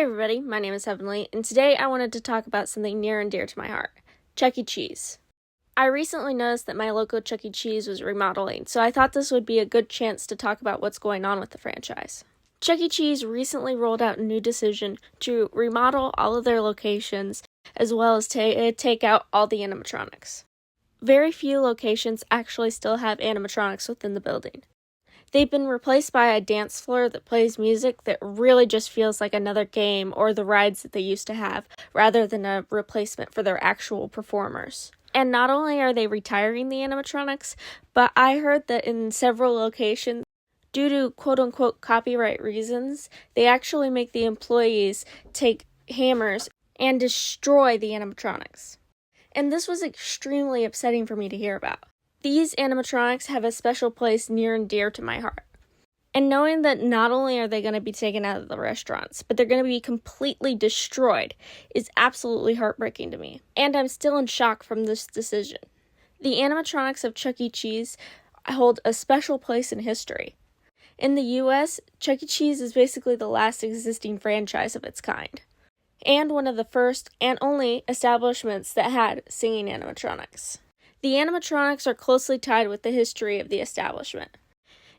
Hi everybody, my name is Heavenly, and today I wanted to talk about something near and dear to my heart, Chuck E. Cheese. I recently noticed that my local Chuck E. Cheese was remodeling, so I thought this would be a good chance to talk about what's going on with the franchise. Chuck E. Cheese recently rolled out a new decision to remodel all of their locations, as well as take out all the animatronics. Very few locations actually still have animatronics within the building. They've been replaced by a dance floor that plays music that really just feels like another game or the rides that they used to have, rather than a replacement for their actual performers. And not only are they retiring the animatronics, but I heard that in several locations, due to quote-unquote copyright reasons, they actually make the employees take hammers and destroy the animatronics. And this was extremely upsetting for me to hear about. These animatronics have a special place near and dear to my heart. And knowing that not only are they going to be taken out of the restaurants, but they're going to be completely destroyed is absolutely heartbreaking to me. And I'm still in shock from this decision. The animatronics of Chuck E. Cheese hold a special place in history. In the US, Chuck E. Cheese is basically the last existing franchise of its kind, and one of the first and only establishments that had singing animatronics. The animatronics are closely tied with the history of the establishment.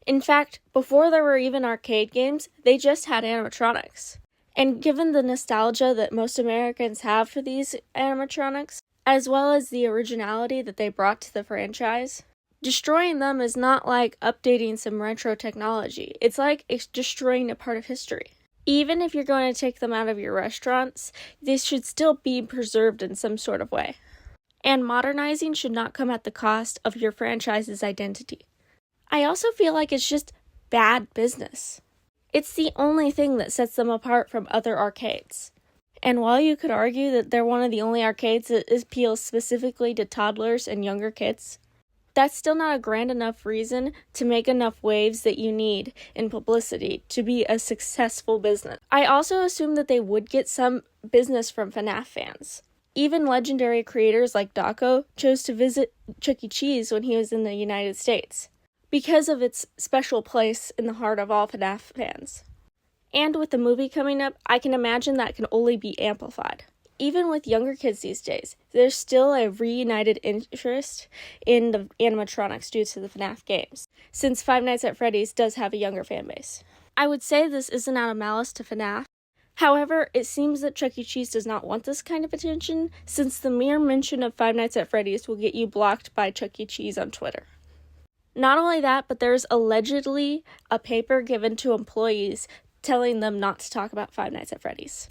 In fact, before there were even arcade games, they just had animatronics. And given the nostalgia that most Americans have for these animatronics, as well as the originality that they brought to the franchise, destroying them is not like updating some retro technology. It's like destroying a part of history. Even if you're going to take them out of your restaurants, they should still be preserved in some sort of way. And modernizing should not come at the cost of your franchise's identity. I also feel like it's just bad business. It's the only thing that sets them apart from other arcades. And while you could argue that they're one of the only arcades that appeals specifically to toddlers and younger kids, that's still not a grand enough reason to make enough waves that you need in publicity to be a successful business. I also assume that they would get some business from Fnaf fans. Even legendary creators like Daco chose to visit Chuck E. Cheese when he was in the United States, because of its special place in the heart of all Fnaf fans. And with the movie coming up, I can imagine that can only be amplified. Even with younger kids these days, there's still a reunited interest in the animatronics due to the Fnaf games, since Five Nights at Freddy's does have a younger fan base. I would say this isn't out of malice to Fnaf. However, it seems that Chuck E. Cheese does not want this kind of attention, since the mere mention of Five Nights at Freddy's will get you blocked by Chuck E. Cheese on Twitter. Not only that, but there's allegedly a paper given to employees telling them not to talk about Five Nights at Freddy's.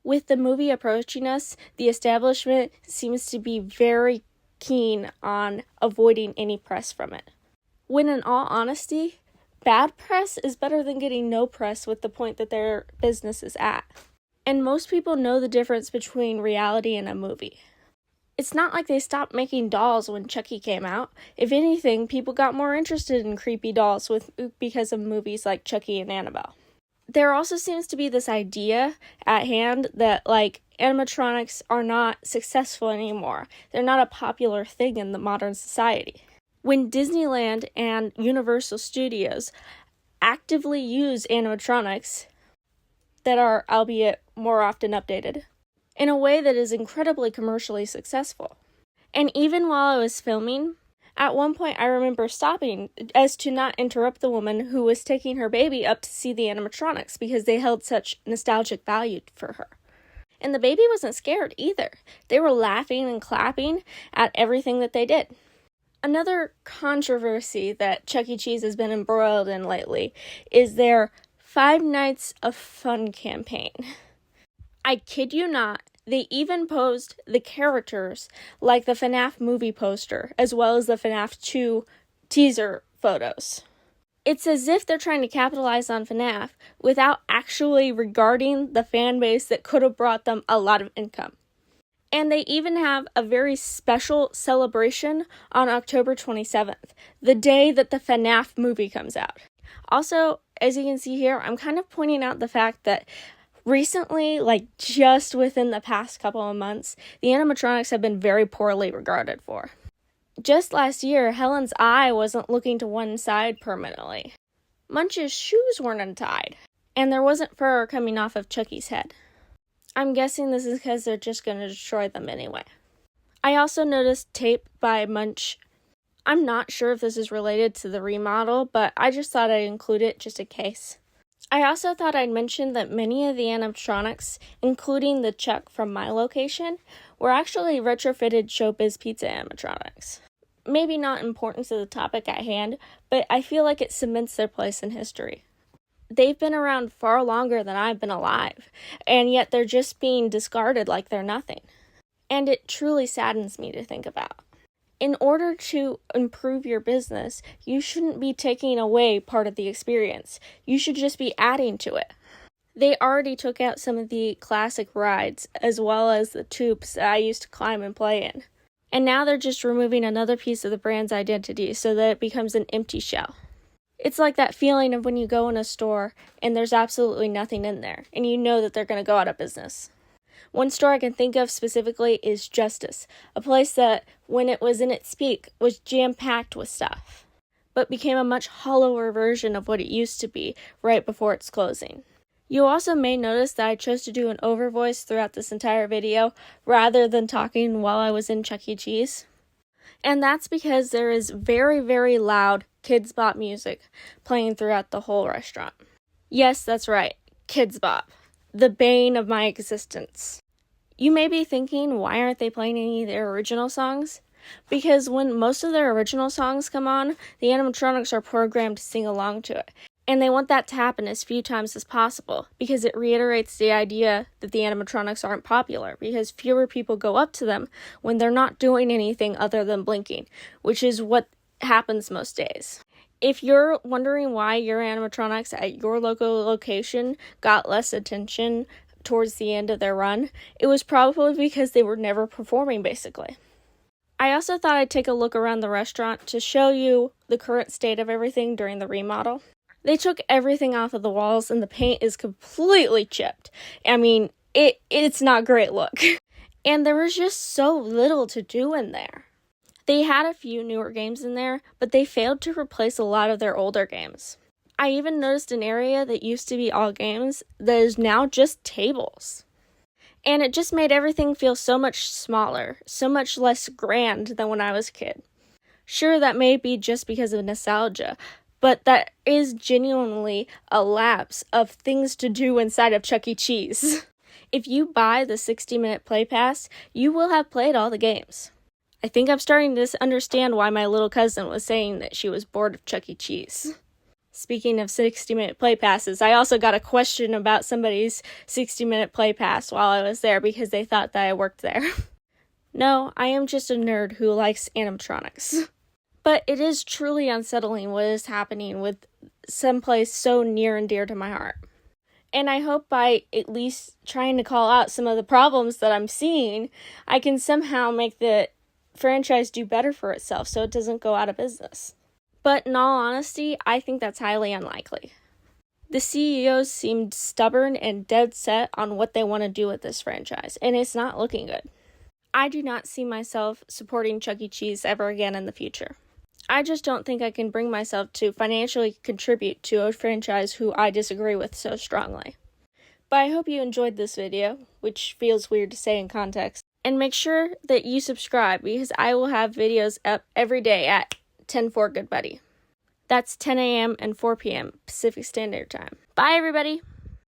With the movie approaching us, the establishment seems to be very keen on avoiding any press from it. When in all honesty, bad press is better than getting no press with the point that their business is at. And most people know the difference between reality and a movie. It's not like they stopped making dolls when Chucky came out. If anything, people got more interested in creepy dolls because of movies like Chucky and Annabelle. There also seems to be this idea at hand that, animatronics are not successful anymore. They're not a popular thing in the modern society. When Disneyland and Universal Studios actively use animatronics that are, albeit more often updated, in a way that is incredibly commercially successful. And even while I was filming, at one point I remember stopping as to not interrupt the woman who was taking her baby up to see the animatronics because they held such nostalgic value for her. And the baby wasn't scared either. They were laughing and clapping at everything that they did. Another controversy that Chuck E. Cheese has been embroiled in lately is their 5 Nights of Fun campaign. I kid you not, they even posed the characters like the Fnaf movie poster, as well as the Fnaf 2 teaser photos. It's as if they're trying to capitalize on Fnaf without actually regarding the fan base that could have brought them a lot of income. And they even have a very special celebration on October 27th, the day that the Fnaf movie comes out. Also, as you can see here, I'm kind of pointing out the fact that recently, just within the past couple of months, the animatronics have been very poorly regarded for. Just last year, Helen's eye wasn't looking to one side permanently. Munch's shoes weren't untied. and there wasn't fur coming off of Chucky's head. I'm guessing this is because they're just going to destroy them anyway. I also noticed tape by Munch. I'm not sure if this is related to the remodel, but I just thought I'd include it just in case. I also thought I'd mention that many of the animatronics, including the Chuck from my location, were actually retrofitted Showbiz pizza animatronics. Maybe not important to the topic at hand, but I feel like it cements their place in history. They've been around far longer than I've been alive, and yet they're just being discarded like they're nothing. And it truly saddens me to think about. In order to improve your business, you shouldn't be taking away part of the experience. You should just be adding to it. They already took out some of the classic rides, as well as the tubes that I used to climb and play in. And now they're just removing another piece of the brand's identity so that it becomes an empty shell. It's like that feeling of when you go in a store and there's absolutely nothing in there, and you know that they're going to go out of business. One store I can think of specifically is Justice, a place that, when it was in its peak, was jam-packed with stuff, but became a much hollower version of what it used to be right before its closing. You also may notice that I chose to do an overvoice throughout this entire video, rather than talking while I was in Chuck E. Cheese. And that's because there is very, very loud Kids Bop music playing throughout the whole restaurant. Yes, that's right, Kids Bop, the bane of my existence. You may be thinking, why aren't they playing any of their original songs? Because when most of their original songs come on, the animatronics are programmed to sing along to it. And they want that to happen as few times as possible, because it reiterates the idea that the animatronics aren't popular, because fewer people go up to them when they're not doing anything other than blinking, which is what happens most days. If you're wondering why your animatronics at your local location got less attention towards the end of their run, it was probably because they were never performing, basically. I also thought I'd take a look around the restaurant to show you the current state of everything during the remodel. They took everything off of the walls and the paint is completely chipped. I mean, it's not a great look. And there was just so little to do in there. They had a few newer games in there, but they failed to replace a lot of their older games. I even noticed an area that used to be all games that is now just tables. And it just made everything feel so much smaller, so much less grand than when I was a kid. Sure, that may be just because of nostalgia, but that is genuinely a lapse of things to do inside of Chuck E. Cheese. If you buy the 60-minute play pass, you will have played all the games. I think I'm starting to understand why my little cousin was saying that she was bored of Chuck E. Cheese. Speaking of 60-minute play passes, I also got a question about somebody's 60-minute play pass while I was there because they thought that I worked there. No, I am just a nerd who likes animatronics. But it is truly unsettling what is happening with someplace so near and dear to my heart. And I hope by at least trying to call out some of the problems that I'm seeing, I can somehow make the franchise do better for itself so it doesn't go out of business. But in all honesty, I think that's highly unlikely. The CEOs seemed stubborn and dead set on what they want to do with this franchise, and it's not looking good. I do not see myself supporting Chuck E. Cheese ever again in the future. I just don't think I can bring myself to financially contribute to a franchise who I disagree with so strongly. But I hope you enjoyed this video, which feels weird to say in context, and make sure that you subscribe because I will have videos up every day at 10:04 Good Buddy. That's 10 a.m. and 4 p.m. Pacific Standard Time. Bye, everybody!